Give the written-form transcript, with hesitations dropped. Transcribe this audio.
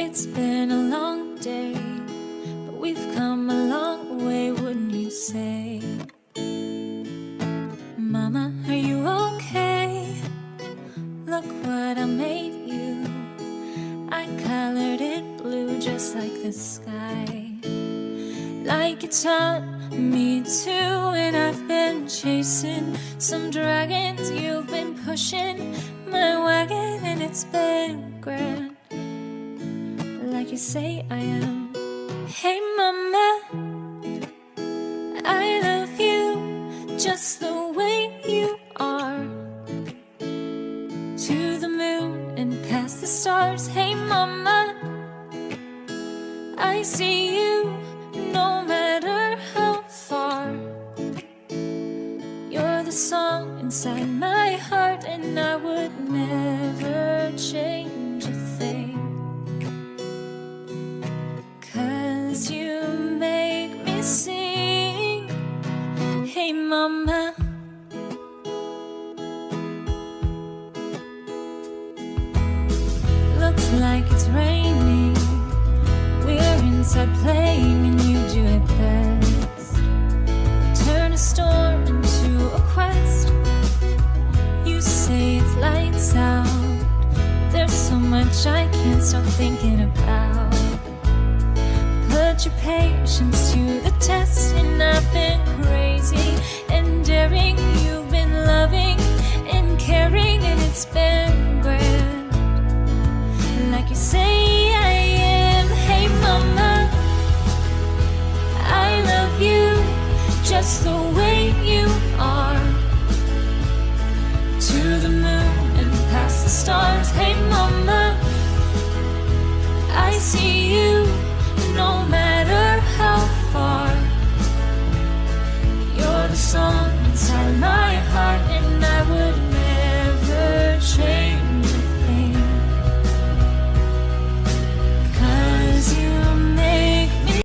It's been a long day, but we've come a long way, wouldn't you say? Mama, are you okay? Look what I made you. I colored it blue just like the sky, like you taught me to. And I've been chasing some dragons, you've been pushing my wagon, and it's been grand, like you say I am. Hey mama, I love you just the way you are, to the moon and past the stars. Hey mama, I see you no matter how far. You're the song inside my heart, and I would never change a thing, 'cause you make me sing. Hey mama, looks like it's raining. We're inside playing, and you do it best. Turn a storm into a quest. You say it's lights out. There's so much I can't stop thinking about. Put your patience to the test, and I've been crazy and daring. You've been loving and caring, and it's been grand, like you say I am. Hey mama, I love you just the way you are, to the moon and past the stars. Hey mama, I see